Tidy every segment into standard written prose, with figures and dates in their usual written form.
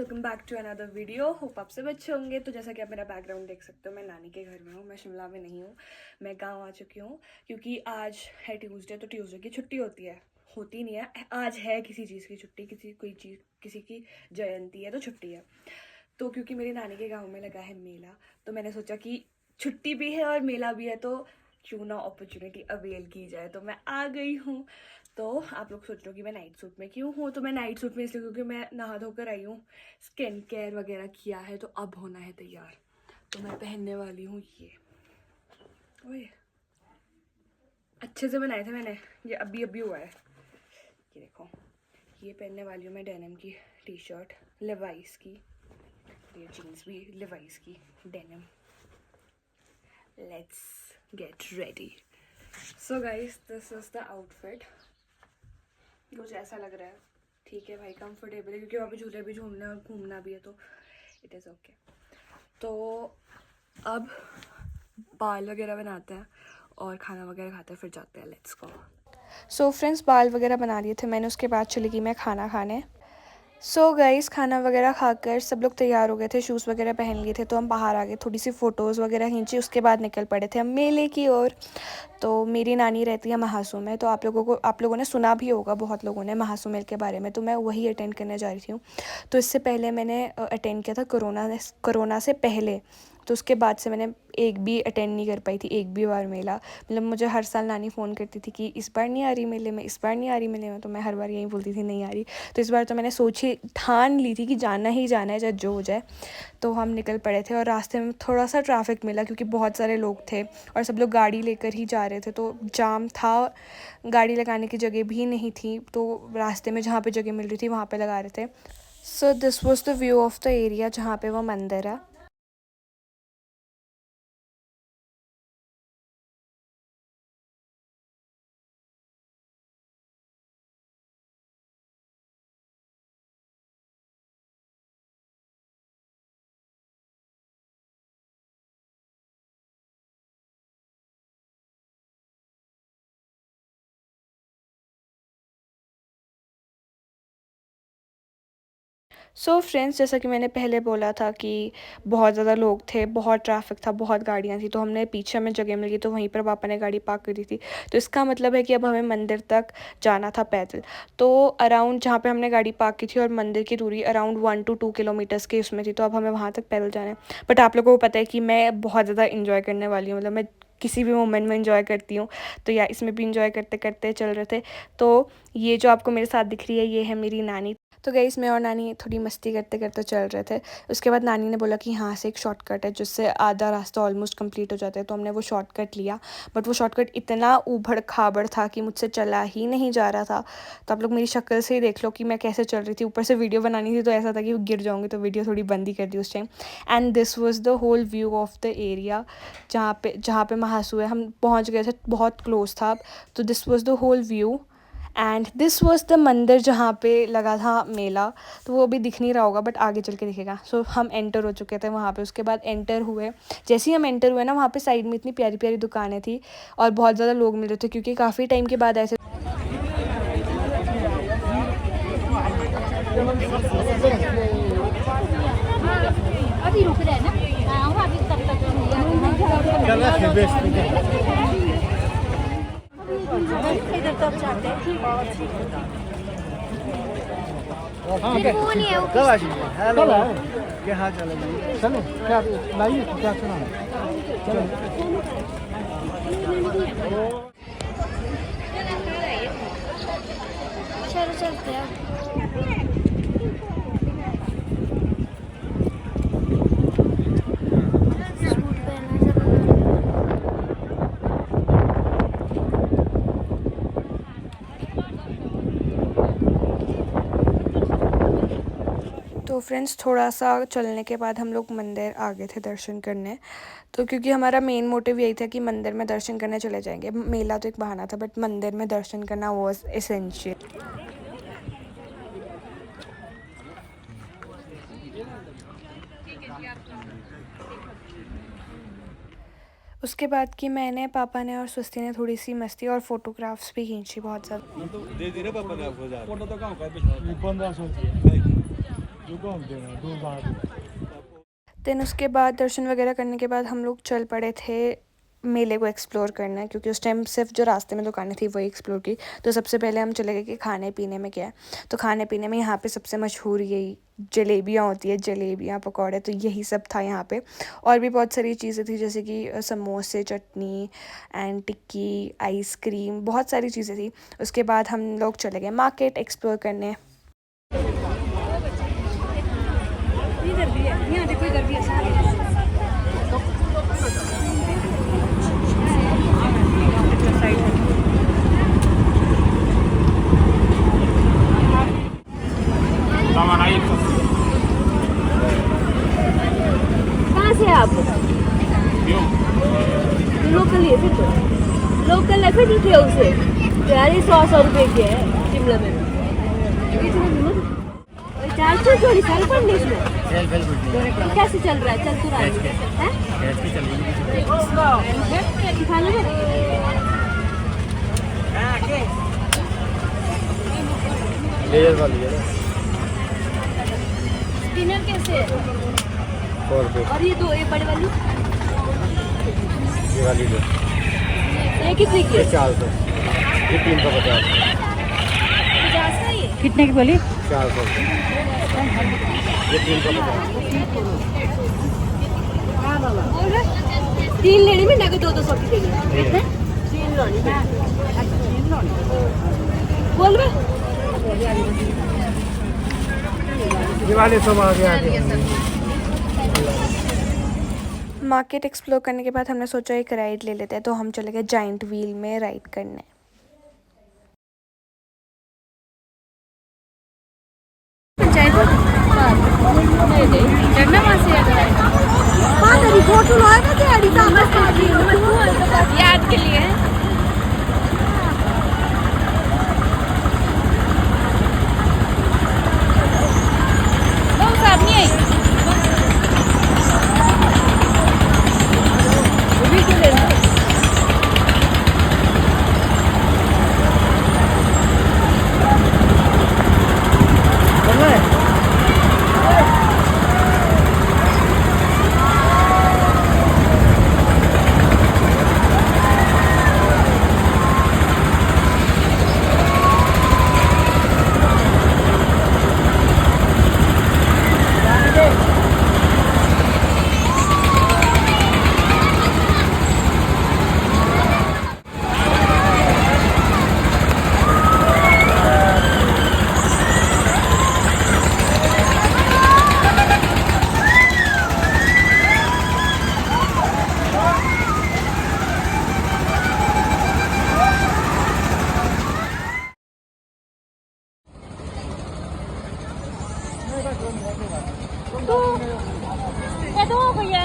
Welcome back to another video. Hope आप सब अच्छे होंगे। तो जैसा कि आप मेरा बैकग्राउंड देख सकते हो, मैं नानी के घर में हूँ। मैं शिमला में नहीं हूँ, मैं गांव आ चुकी हूँ क्योंकि आज है ट्यूसडे। तो ट्यूसडे की छुट्टी होती नहीं है, आज है किसी चीज़ की छुट्टी, किसी की जयंती है तो छुट्टी है। तो क्योंकि मेरी नानी के गाँव में लगा है मेला, तो मैंने सोचा कि छुट्टी भी है और मेला भी है, तो क्यों ना अपॉर्चुनिटी अवेल की जाए। तो मैं आ गई हूँ। तो आप लोग सोच रहे हो कि मैं नाइट सूट में क्यों हूँ, तो मैं नाइट सूट में इसलिए क्योंकि मैं नहा धोकर आई हूँ, स्किन केयर वगैरह किया है, तो अब होना है तैयार। तो मैं पहनने वाली हूँ ये, ओए अच्छे से बनाए थे मैंने, ये अभी अभी हुआ है। ये देखो, ये पहनने वाली हूँ मैं डेनिम की टी शर्ट, लेवाइस की, ये जीन्स भी लेवाइस की denim. Let's get ready. So guys, this is the outfit. कुछ ऐसा लग रहा है, ठीक है भाई, कंफर्टेबल है क्योंकि वहाँ पे झूले भी झूलना और घूमना भी है, तो इट इज़ ओके। तो अब बाल वगैरह बनाते हैं और खाना वगैरह खाते हैं, फिर जाते हैं। Let's go. सो फ्रेंड्स, बाल वगैरह बना लिए थे मैंने, उसके बाद चली गई मैं खाना खाने। सो गाइस, खाना वगैरह खाकर सब लोग तैयार हो गए थे, शूज़ वगैरह पहन लिए थे, तो हम बाहर आ गए, थोड़ी सी फ़ोटोज़ वगैरह खींची, उसके बाद निकल पड़े थे हम मेले की ओर। तो मेरी नानी रहती है महासू में, तो आप लोगों ने सुना भी होगा, बहुत लोगों ने, महासू मेले के बारे में। तो मैं वही अटेंड करने जा रही हूँ। तो इससे पहले मैंने अटेंड किया था कोरोना से पहले, तो उसके बाद से मैंने एक भी अटेंड नहीं कर पाई थी, एक भी बार मेला। मतलब मुझे हर साल नानी फ़ोन करती थी कि इस बार नहीं आ रही मेले में, इस बार नहीं आ रही मेले में, तो मैं हर बार यही बोलती थी नहीं आ रही। तो इस बार तो मैंने ठान ली थी कि जाना ही जाना है, चाहे जो हो जाए। तो हम निकल पड़े थे और रास्ते में थोड़ा सा ट्रैफिक मिला क्योंकि बहुत सारे लोग थे और सब लोग गाड़ी लेकर ही जा रहे थे, तो जाम था, गाड़ी लगाने की जगह भी नहीं थी, तो रास्ते में जहाँ पे जगह मिल रही थी वहाँ पे लगा रहे थे। So this was the view of the area जहाँ पे वो मंदिर है। सो फ्रेंड्स, जैसा कि मैंने पहले बोला था कि बहुत ज़्यादा लोग थे, बहुत ट्रैफिक था, बहुत गाड़ियाँ थी, तो हमने पीछे हमें जगह मिल गई, तो वहीं पर पापा ने गाड़ी पार्क कर दी थी। तो इसका मतलब है कि अब हमें मंदिर तक जाना था पैदल। तो अराउंड जहाँ पे हमने गाड़ी पार्क की थी और मंदिर की दूरी अराउंड 1 to 2 किलोमीटर्स की उसमें थी, तो अब हमें वहाँ तक पैदल जाना है। बट आप लोगों को पता है कि मैं बहुत ज़्यादा इन्जॉय करने वाली हूँ, मतलब मैं किसी भी मोमेंट में इन्जॉय करती हूँ। तो या इसमें भी इन्जॉय करते करते चल रहे थे। तो ये जो आपको मेरे साथ दिख रही है, ये है मेरी नानी। तो गाइस, मैं और नानी थोड़ी मस्ती करते करते चल रहे थे। उसके बाद नानी ने बोला कि यहाँ से एक शॉर्टकट है जिससे आधा रास्ता ऑलमोस्ट कंप्लीट हो जाता है, तो हमने वो शॉर्टकट लिया। बट वो शॉर्टकट इतना ऊबड़ खाबड़ था कि मुझसे चला ही नहीं जा रहा था। तो आप लोग मेरी शक्ल से ही देख लो कि मैं कैसे चल रही थी। ऊपर से वीडियो बनानी थी तो ऐसा था कि गिर जाऊँगी, तो वीडियो थोड़ी बंद ही कर दी उस time. And this was the whole view of the area जहाँ पे महासू है। हम पहुँच गए थे, बहुत क्लोज था। तो this was the whole view and this was the mandir जहाँ पे लगा था मेला। तो वो अभी दिख नहीं रहा होगा, बट आगे चल के दिखेगा। सो हम एंटर हो चुके थे वहाँ पे। उसके बाद एंटर हुए, जैसे ही हम एंटर हुए ना, वहाँ पे साइड में इतनी प्यारी प्यारी दुकानें थी और बहुत ज़्यादा लोग मिल रहे थे क्योंकि काफ़ी टाइम के बाद ऐसे अभी रुक रहे हैं ना, अभी तब तक इधर तब जाते हैं। फिर वो नहीं है, कब आ जाइए? हेलो, क्या हाल चाल है? चलो, क्या लाइए, क्या सुना? चलो चलो चलते हैं। सूट पहना जरूर। तो फ्रेंड्स, थोड़ा सा चलने के बाद हम लोग मंदिर आ गए थे दर्शन करने। तो क्योंकि हमारा मेन मोटिव यही था कि मंदिर में दर्शन करने चले जाएंगे। मेला तो एक बहाना था, बट मंदिर में दर्शन करना वाज एसेंशियल। उसके बाद कि मैंने, पापा ने और सुस्ती ने थोड़ी सी मस्ती और फोटोग्राफ्स भी खींची बहुत ज़्यादा। दे दे रहे पापा ने आपको 1000 फोटो तो कहाँ का 1500 देन उसके बाद दर्शन वगैरह करने के बाद हम लोग चल पड़े थे मेले को एक्सप्लोर करना, क्योंकि उस टाइम सिर्फ जो रास्ते में दुकानें थी वही एक्सप्लोर की। तो सबसे पहले हम चले गए कि खाने पीने में क्या है। तो खाने पीने में यहाँ पे सबसे मशहूर यही जलेबियाँ होती है, जलेबियाँ पकौड़े, तो यही सब था यहाँ पे। और भी बहुत सारी चीज़ें थी जैसे कि समोसे, चटनी एंड टिक्की, आइसक्रीम, बहुत सारी चीज़ें थी। उसके बाद हम लोग चले गए मार्केट एक्सप्लोर करने। कहाँ से आप लोकल है? फिर तो लोकल है, फिर थे उसे यार 100 रुपए के है शिमला में। 400 थोड़ी साल पर नहीं इसमें कैसे चल रहा है? चल तो रहा है खा लो डिनर कैसे है? 100 रुपये और ये दो, ये बड़े वाली ये वाली लो, ये कितने की है? 400, ये 350, 50 का ये कितने की बोली? 400, ये 350। 3 लेने में नगद 200 की देंगे। 3 लोनी बोल रहे ये वाले सब आ गया। मार्केट एक्सप्लोर करने के बाद हमने सोचा एक राइड ले लेते हैं, तो हम चले गए जाइंट व्हील में राइड करने। चढ़ना वहाँ से याद के लिए नहीं आई तो भैया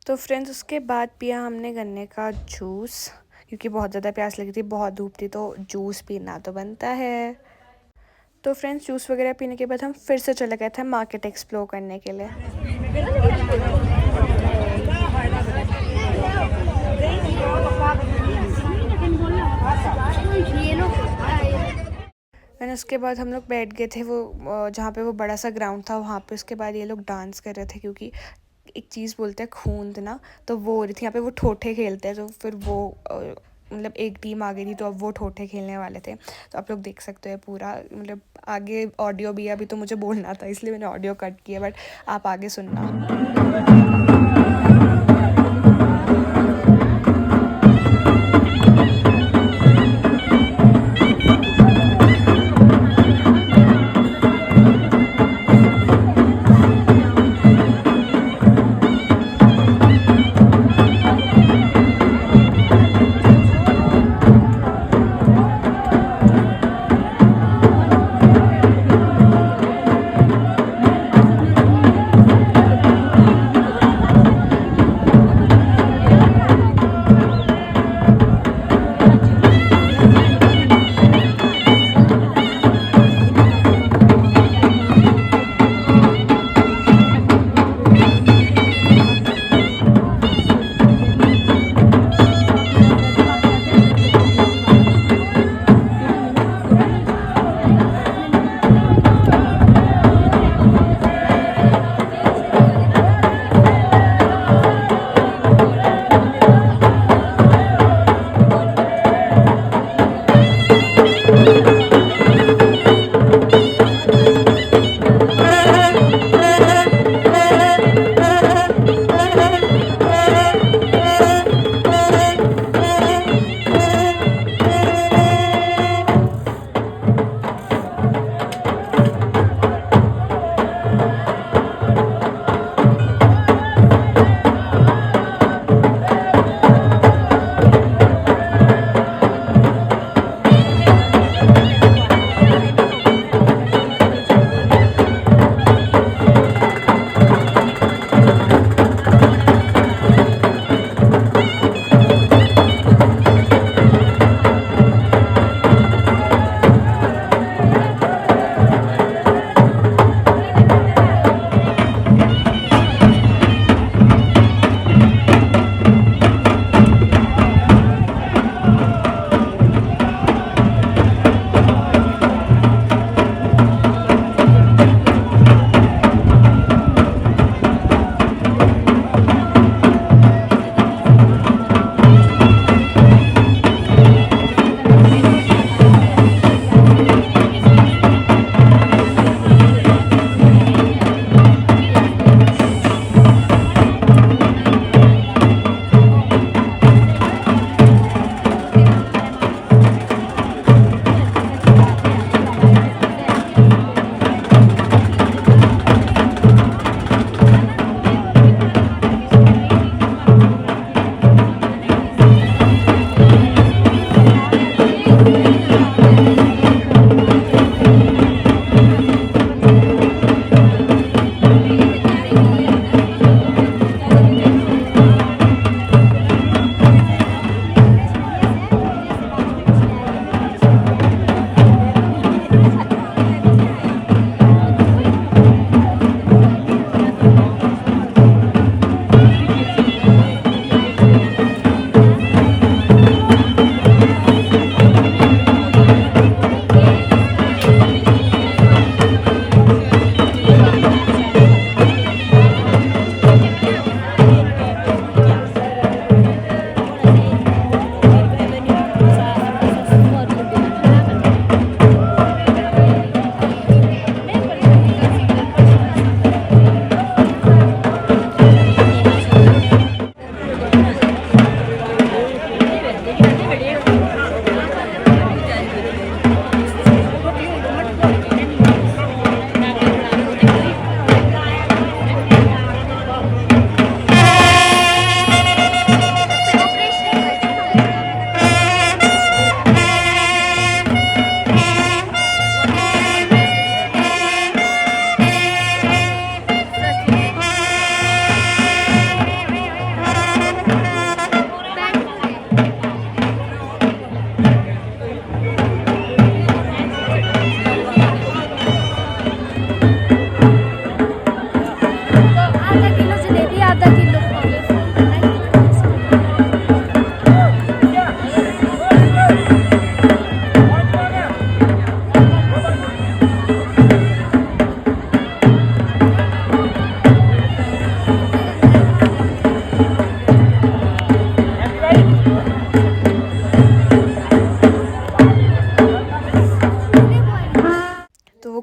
तो फ्रेंड्स उसके बाद पिया हमने गन्ने का जूस, क्योंकि बहुत ज़्यादा प्यास लगी थी, बहुत धूप थी, तो जूस पीना तो बनता है। तो फ्रेंड्स जूस वगैरह पीने के बाद हम फिर से चले गए थे मार्केट एक्सप्लोर करने के लिए। मैंने उसके बाद हम लोग बैठ गए थे वो जहाँ पे वो बड़ा सा ग्राउंड था वहाँ पे। उसके बाद ये लोग डांस कर रहे थे, क्योंकि एक चीज़ बोलते हैं खूंद ना, तो वो हो रही थी यहाँ पे। वो ठोठे खेलते हैं, तो फिर वो मतलब एक टीम आ गई थी, तो अब वो ठोठे खेलने वाले थे। तो आप लोग देख सकते हो पूरा, मतलब आगे ऑडियो भी, अभी तो मुझे बोलना था इसलिए मैंने ऑडियो कट किया, बट आप आगे सुनना।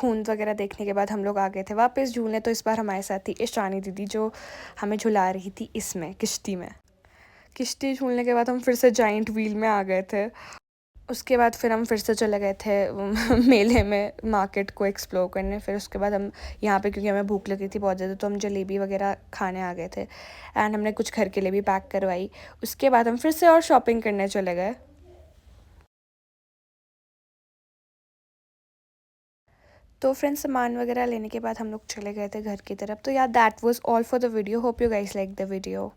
खून वगैरह देखने के बाद हम लोग आ गए थे वापस झूलने। तो इस बार हमारे साथ थी ईशानी दीदी जो हमें झुला रही थी इसमें किश्ती में। किश्ती झूलने के बाद हम फिर से जाइंट व्हील में आ गए थे। उसके बाद फिर हम फिर से चले गए थे मेले में मार्केट को एक्सप्लोर करने। फिर उसके बाद हम यहाँ पे क्योंकि हमें भूख लगी थी बहुत ज़्यादा तो हम जलेबी वगैरह खाने आ गए थे एंड हमने कुछ घर के लिए भी पैक करवाई। उसके बाद हम फिर से और शॉपिंग करने चले गए। तो फ्रेंड्स सामान वगैरह लेने के बाद हम लोग चले गए थे घर की तरफ। तो यार that was all for the video. Hope you guys like the video.